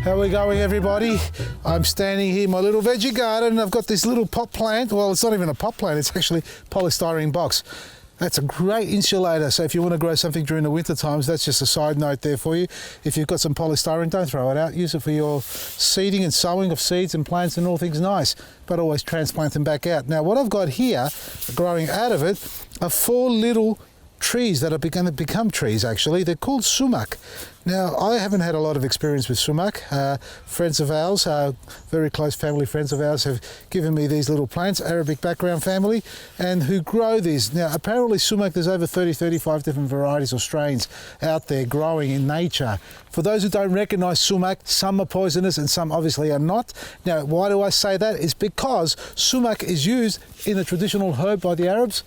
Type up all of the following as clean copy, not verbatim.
How are we going, everybody? I'm standing here in my little veggie garden and I've got this little pot plant. Well, it's not even a pot plant, it's actually a polystyrene box. That's a great insulator, so if you want to grow something during the winter times, that's just a side note there for you. If you've got some polystyrene, don't throw it out. Use it for your seeding and sowing of seeds and plants and all things nice, but always transplant them back out. Now, what I've got here, growing out of it, are 4 little trees that are going to become trees, actually. They're called Sumac. Now, I haven't had a lot of experience with Sumac. Friends of ours, very close family friends of ours, have given me these little plants, Arabic background family, and who grow these. Now, apparently Sumac, there's over 35 different varieties or strains out there growing in nature. For those who don't recognize Sumac, some are poisonous and some obviously are not. Now, why do I say that? It's because Sumac is used in a traditional herb by the Arabs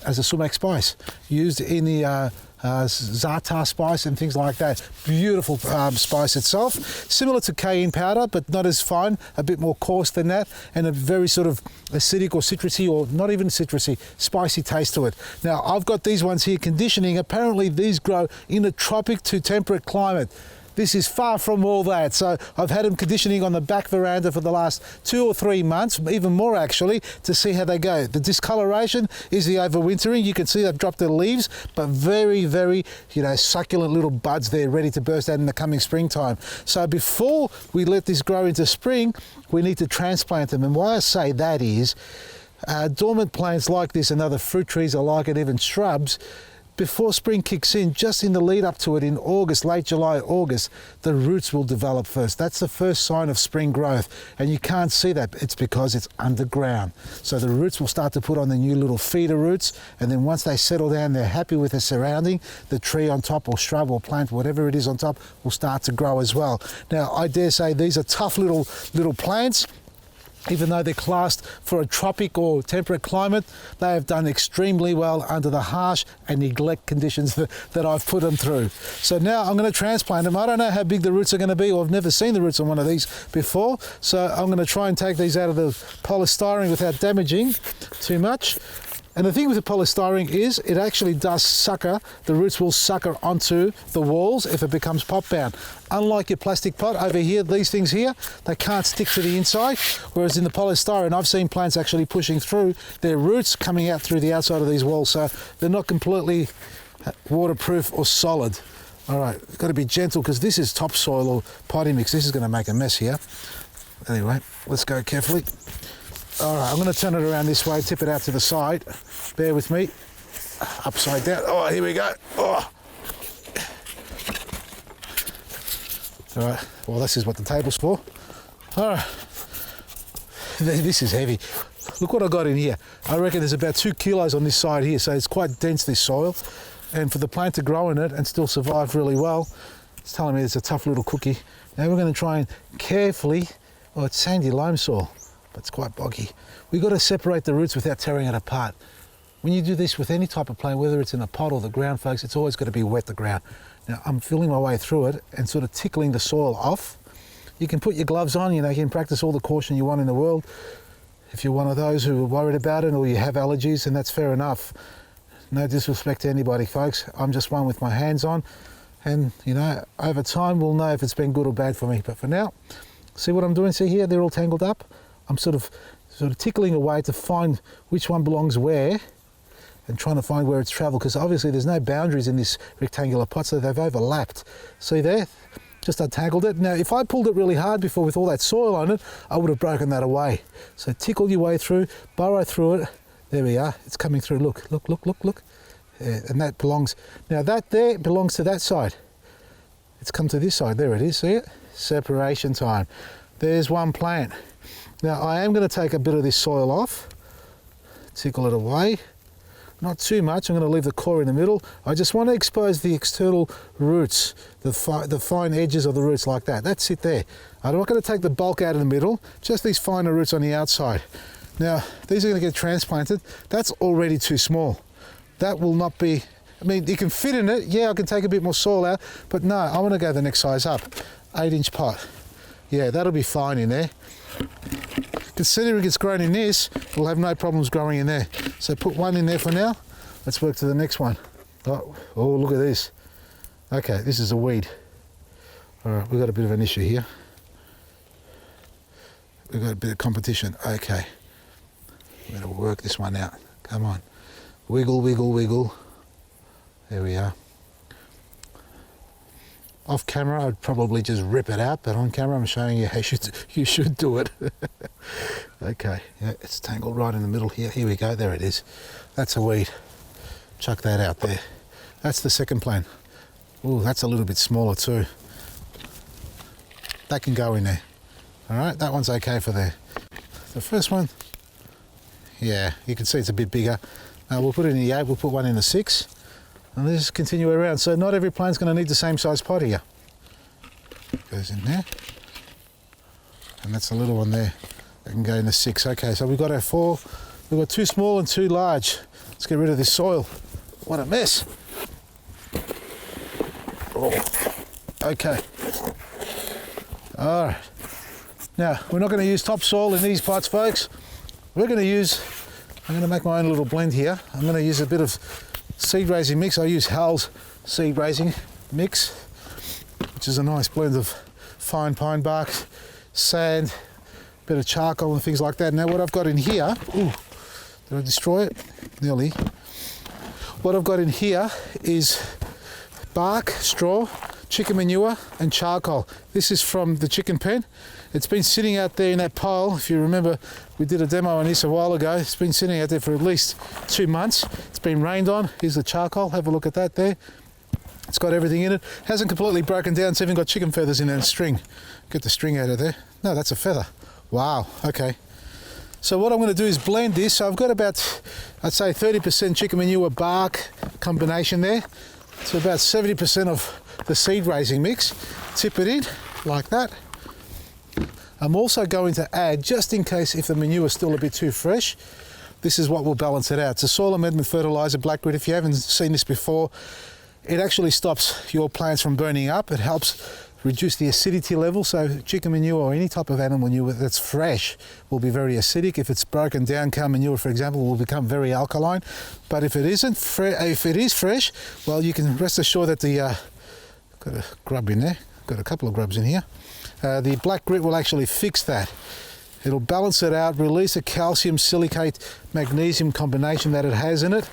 as a sumac spice, used in the za'atar spice and things like that. Beautiful spice itself, similar to cayenne powder, but not as fine, a bit more coarse than that, and a very sort of acidic or citrusy, or not even citrusy, spicy taste to it. Now, I've got these ones here conditioning. Apparently these grow in a tropic to temperate climate. This is far from all that. So I've had them conditioning on the back veranda for the last 2 or 3 months, even more actually, to see how they go. The discoloration is the overwintering. You can see they've dropped their leaves, but very, very, succulent little buds there ready to burst out in the coming springtime. So before we let this grow into spring, we need to transplant them. And why I say that is, dormant plants like this and other fruit trees are like it, even shrubs, before spring kicks in, just in the lead up to it in August, late July, August, the roots will develop first. That's the first sign of spring growth. And you can't see that. It's because it's underground. So the roots will start to put on the new little feeder roots. And then once they settle down, they're happy with the surrounding, the tree on top or shrub or plant, whatever it is on top, will start to grow as well. Now, I dare say these are tough little plants. Even though they're classed for a tropic or temperate climate, they have done extremely well under the harsh and neglect conditions that I've put them through. So now I'm going to transplant them. I don't know how big the roots are going to be, or I've never seen the roots on one of these before. So I'm going to try and take these out of the polystyrene without damaging too much. And the thing with the polystyrene is it actually does sucker, the roots will sucker onto the walls if it becomes pot bound. Unlike your plastic pot over here, these things here, they can't stick to the inside, whereas in the polystyrene, I've seen plants actually pushing through their roots coming out through the outside of these walls, so they're not completely waterproof or solid. All right, got to be gentle because this is topsoil or potting mix. This is going to make a mess here. Anyway, let's go carefully. All right, I'm going to turn it around this way, tip it out to the side. Bear with me. Upside down. Oh, here we go. Oh. All right, well, this is what the table's for. All right, this is heavy. Look what I got in here. I reckon there's about 2 kilos on this side here, so it's quite dense, this soil. And for the plant to grow in it and still survive really well, it's telling me it's a tough little cookie. Now we're going to try and carefully, oh, it's sandy loam soil, but it's quite boggy. We've got to separate the roots without tearing it apart. When you do this with any type of plant, whether it's in a pot or the ground, folks, it's always got to be wet, the ground. Now, I'm feeling my way through it and sort of tickling the soil off. You can put your gloves on, you can practice all the caution you want in the world. If you're one of those who are worried about it or you have allergies, then that's fair enough. No disrespect to anybody, folks. I'm just one with my hands on. And, over time, we'll know if it's been good or bad for me. But for now, see what I'm doing? See here, they're all tangled up. I'm sort of tickling away to find which one belongs where and trying to find where it's travelled, because obviously there's no boundaries in this rectangular pot, so they've overlapped. See there? Just untangled it. Now, if I pulled it really hard before with all that soil on it, I would have broken that away. So tickle your way through, burrow through it. There we are. It's coming through. Look. Yeah, and that belongs, now that there belongs to that side. It's come to this side. There it is. See it? Separation time. There's one plant. Now, I am going to take a bit of this soil off, tickle it away. Not too much. I'm going to leave the core in the middle. I just want to expose the external roots, the fine edges of the roots like that. That's it there. I'm not going to take the bulk out of the middle, just these finer roots on the outside. Now, these are going to get transplanted. That's already too small. That will not be, you can fit in it. Yeah, I can take a bit more soil out, but no, I want to go the next size up. 8-inch pot. Yeah, that'll be fine in there. Considering it's grown in this, we'll have no problems growing in there. So put one in there for now. Let's work to the next one. Oh, look at this. Okay, this is a weed. All right, we've got a bit of an issue here. we've got a bit of competition. Okay, we're going to work this one out. Come on, wiggle, wiggle, wiggle. There we are. Off camera, I'd probably just rip it out, but on camera, I'm showing you how you should do it. Okay, yeah, it's tangled right in the middle here. Here we go, there it is. That's a weed. Chuck that out there. That's the second plant. Oh, that's a little bit smaller too. That can go in there. All right, that one's okay for there. The first one, yeah, you can see it's a bit bigger. We'll put it in the 8, we'll put one in the 6. And let's just continue around. So not every plant's going to need the same size pot here. Goes in there. And that's a little one there. That can go in the 6. Okay, so we've got our 4. We've got 2 small and 2 large. Let's get rid of this soil. What a mess. Oh. Okay. All right. Now, we're not going to use topsoil in these pots, folks. I'm going to make my own little blend here. I'm going to use a bit of seed raising mix. I use Hal's seed raising mix, which is a nice blend of fine pine bark, sand, bit of charcoal and things like that. Now what I've got in here, ooh, did I destroy it? Nearly. What I've got in here is bark, straw, chicken manure and charcoal. This is from the chicken pen. It's been sitting out there in that pile. If you remember, we did a demo on this a while ago. It's been sitting out there for at least 2 months. It's been rained on. Here's the charcoal. Have a look at that there. It's got everything in it. Hasn't completely broken down. It's even got chicken feathers in there and string. Get the string out of there. No, that's a feather. Wow, okay. So what I'm going to do is blend this. So I've got about, I'd say 30% chicken manure bark combination there. So about 70% of the seed raising mix. Tip it in like that. I'm also going to add, just in case if the manure is still a bit too fresh, this is what will balance it out. It's a soil amendment fertilizer, black grit. If you haven't seen this before, it actually stops your plants from burning up. It helps reduce the acidity level. So chicken manure or any type of animal manure that's fresh will be very acidic. If it's broken down, cow manure, for example, will become very alkaline. But if it isn't, if it is fresh, well, you can rest assured that the got a grub in there. Got a couple of grubs in here. The black grit will actually fix that. It'll balance it out, release the calcium, silicate, magnesium combination that it has in it,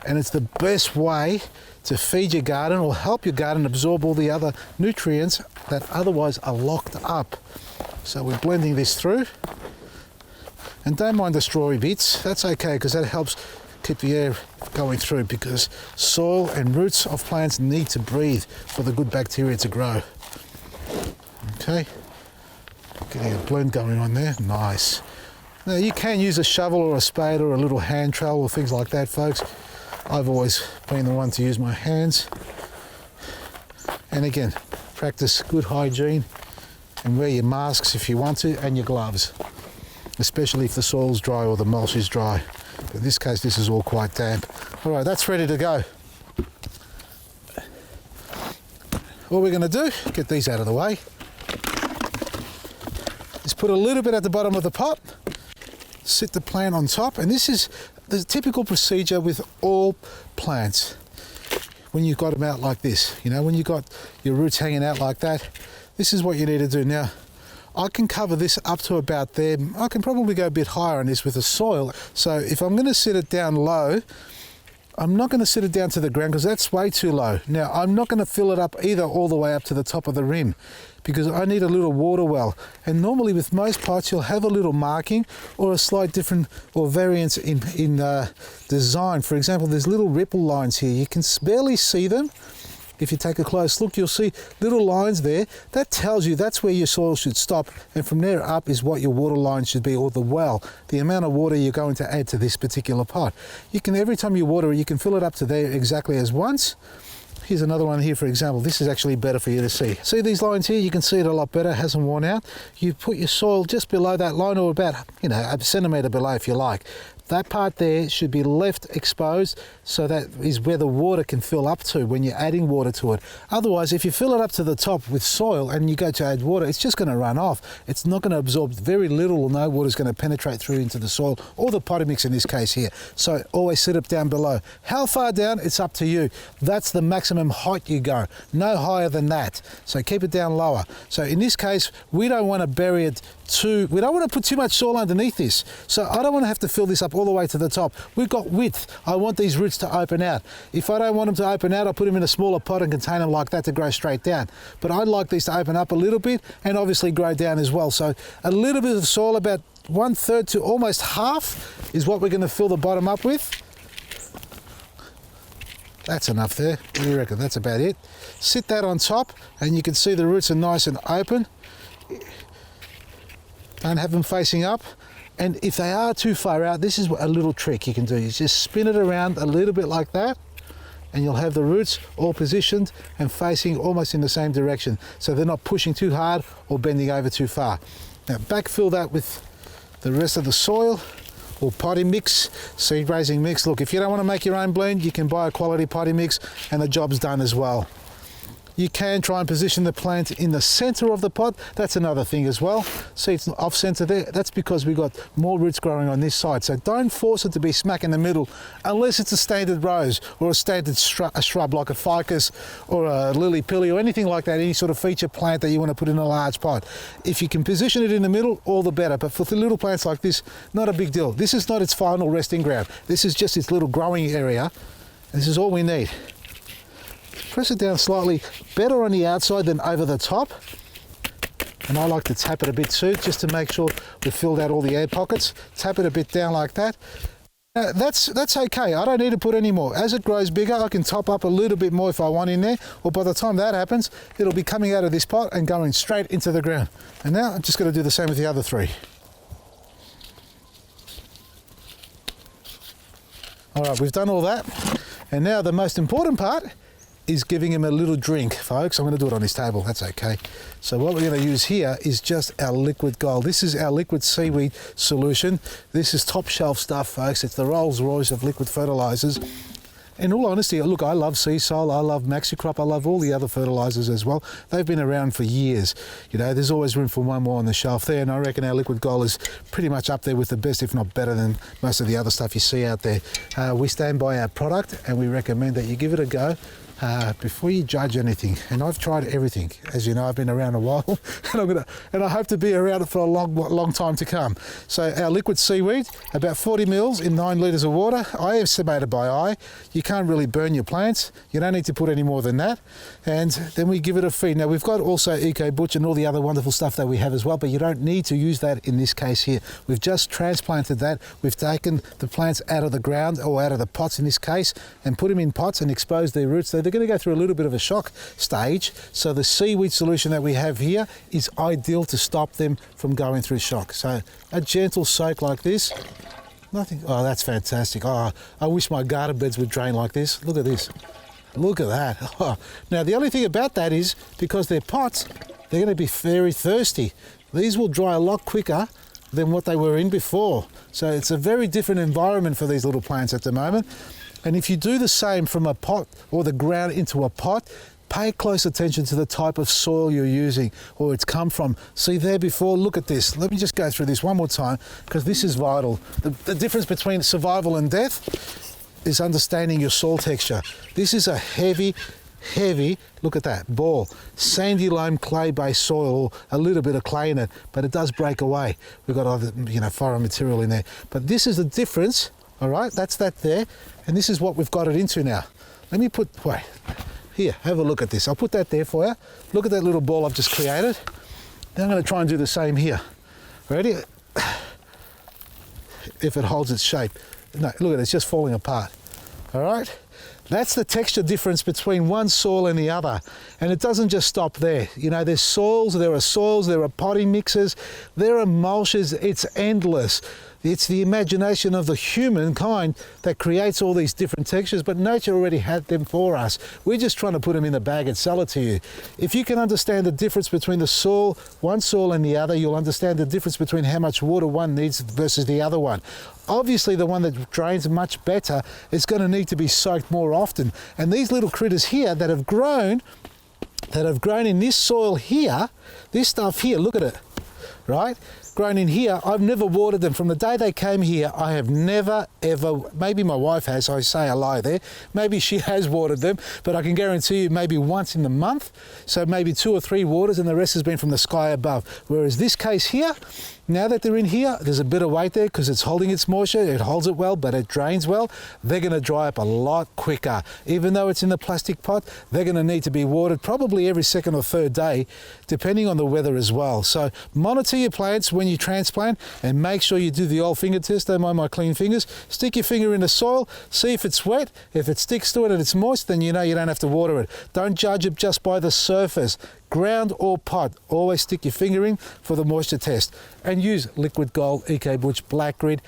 and it's the best way to feed your garden or help your garden absorb all the other nutrients that otherwise are locked up. So we're blending this through, and don't mind the strawy bits. That's okay, because that helps keep the air going through, because soil and roots of plants need to breathe for the good bacteria to grow. Okay, getting a blend going on there, nice. Now you can use a shovel or a spade or a little hand trowel or things like that, folks. I've always been the one to use my hands. And again, practice good hygiene and wear your masks if you want to, and your gloves, especially if the soil's dry or the mulch is dry. But in this case, this is all quite damp. All right, that's ready to go. All we're going to do, get these out of the way, is put a little bit at the bottom of the pot, sit the plant on top, and this is the typical procedure with all plants. When you've got them out like this, you know, when you've got your roots hanging out like that, this is what you need to do. Now, I can cover this up to about there. I can probably go a bit higher on this with the soil. So if I'm going to sit it down low, I'm not going to sit it down to the ground because that's way too low. Now, I'm not going to fill it up either all the way up to the top of the rim, because I need a little water well. And normally with most pots, you'll have a little marking or a slight different or variance in design. For example, there's little ripple lines here. You can barely see them. If you take a close look, you'll see little lines there. That tells you that's where your soil should stop, and from there up is what your water line should be, or the well, the amount of water you're going to add to this particular pot. You can, every time you water it, you can fill it up to there exactly as once. Here's another one here, for example. This is actually better for you to see. See these lines here? You can see it a lot better, it hasn't worn out. You put your soil just below that line, or about, you know, a centimetre below if you like. That part there should be left exposed, so that is where the water can fill up to when you're adding water to it. Otherwise, if you fill it up to the top with soil and you go to add water, it's just going to run off. It's not going to absorb. Very little or no water is going to penetrate through into the soil, or the potting mix in this case here. So always sit it down below. How far down? It's up to you. That's the maximum height you go. No higher than that. So keep it down lower. So in this case, we don't want to bury it we don't want to put too much soil underneath this. So I don't want to have to fill this up all the way to the top. We've got width. I want these roots to open out. If I don't want them to open out, I'll put them in a smaller pot and contain them like that to grow straight down. But I'd like these to open up a little bit and obviously grow down as well. So a little bit of soil, about 1/3 to almost half, is what we're going to fill the bottom up with. That's enough there. What do you reckon? That's about it. Sit that on top and you can see the roots are nice and open. Don't have them facing up. And if they are too far out, this is a little trick you can do. You just spin it around a little bit like that and you'll have the roots all positioned and facing almost in the same direction. So they're not pushing too hard or bending over too far. Now backfill that with the rest of the soil or potting mix, seed raising mix. Look, if you don't want to make your own blend, you can buy a quality potting mix and the job's done as well. You can try and position the plant in the center of the pot. That's another thing as well. See, it's off center there. That's because we've got more roots growing on this side. So don't force it to be smack in the middle unless it's a standard rose or a standard shrub like a ficus or a lily-pilly or anything like that, any sort of feature plant that you want to put in a large pot. If you can position it in the middle, all the better. But for the little plants like this, not a big deal. This is not its final resting ground. This is just its little growing area. This is all we need. Press it down slightly, better on the outside than over the top. And I like to tap it a bit too, just to make sure we've filled out all the air pockets. Tap it a bit down like that. That's okay, I don't need to put any more. As it grows bigger, I can top up a little bit more if I want in there, or by the time that happens, it'll be coming out of this pot and going straight into the ground. And now I'm just going to do the same with the other three. All right, we've done all that. And now the most important part is giving him a little drink, folks. I'm going to do it on his table, that's okay. So what we're going to use here is just our liquid gold. This is our liquid seaweed solution. This is top shelf stuff, folks. It's the Rolls Royce of liquid fertilizers. In all honesty, look, I love Sea Soul, I love MaxiCrop, I love all the other fertilizers as well. They've been around for years. You know, there's always room for one more on the shelf there, and I reckon our liquid gold is pretty much up there with the best, if not better than most of the other stuff you see out there. We stand by our product and we recommend that you give it a go. Before you judge anything, and I've tried everything, as you know, I've been around a while, and I hope to be around it for a long time to come. So our liquid seaweed, about 40 mils in 9 litres of water. I estimated by eye. You can't really burn your plants. You don't need to put any more than that. And then we give it a feed. Now we've got also Eco Butch and all the other wonderful stuff that we have as well, but you don't need to use that in this case here. We've just transplanted that. We've taken the plants out of the ground, or out of the pots in this case, and put them in pots and exposed their roots. They're going to go through a little bit of a shock stage, so the seaweed solution that we have here is ideal to stop them from going through shock. So a gentle soak like this, nothing. Oh, that's fantastic. Oh, I wish my garden beds would drain like this. Look at this. Look at that. Oh. Now the only thing about that is, because they're pots, they're going to be very thirsty. These will dry a lot quicker than what they were in before. So it's a very different environment for these little plants at the moment. And if you do the same from a pot or the ground into a pot, pay close attention to the type of soil you're using or it's come from. See there before, look at this. Let me just go through this one more time, because this is vital. The difference between survival and death is understanding your soil texture. This is a heavy, look at that, ball, sandy loam clay-based soil, a little bit of clay in it, but it does break away. We've got other, foreign material in there. But this is the difference, all right? That's that there. And this is what we've got it into now. Let me wait, here, have a look at this. I'll put that there for you. Look at that little ball I've just created. Now I'm going to try and do the same here. Ready? If it holds its shape. No, look at it, it's just falling apart. All right? That's the texture difference between one soil and the other. And it doesn't just stop there. There's soils, there are potting mixes, there are mulches, it's endless. It's the imagination of the humankind that creates all these different textures, but nature already had them for us. We're just trying to put them in the bag and sell it to you. If you can understand the difference between the soil, one soil and the other, you'll understand the difference between how much water one needs versus the other one. Obviously, the one that drains much better is going to need to be soaked more often. And these little critters here that have grown in this soil here, this stuff here, look at it. right? Grown in here, I've never watered them. From the day they came here, I have never, ever, maybe my wife has, I say a lie there, maybe she has watered them, but I can guarantee you maybe once in the month, so maybe 2 or 3 waters, and the rest has been from the sky above. Whereas this case here, now that they're in here, there's a bit of weight there because it's holding its moisture, it holds it well, but it drains well. They're going to dry up a lot quicker. Even though it's in the plastic pot, they're going to need to be watered probably every 2nd or 3rd day, depending on the weather as well. So monitor your plants when you transplant and make sure you do the old finger test. Don't mind my clean fingers. Stick your finger in the soil, see if it's wet. If it sticks to it and it's moist, then you know you don't have to water it. Don't judge it just by the surface. Ground or pot, always stick your finger in for the moisture test. And use Liquid Gold, EcoButch, Black Grid,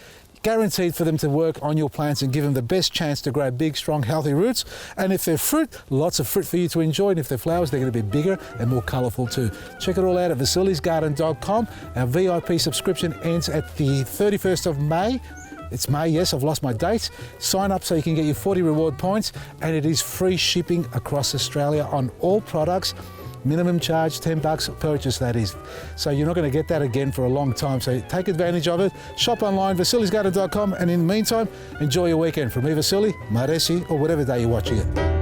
guaranteed for them to work on your plants and give them the best chance to grow big, strong, healthy roots. And if they're fruit, lots of fruit for you to enjoy. And if they're flowers, they're going to be bigger and more colourful too. Check it all out at Vasili'sGarden.com. Our VIP subscription ends at the 31st of May. It's May, yes, I've lost my dates. Sign up so you can get your 40 reward points, and it is free shipping across Australia on all products. Minimum charge, $10 purchase, that is. So you're not going to get that again for a long time. So take advantage of it. Shop online, Vasili'sGarden.com, and in the meantime, enjoy your weekend. From me, Vasili, Maresi, or whatever day you're watching it.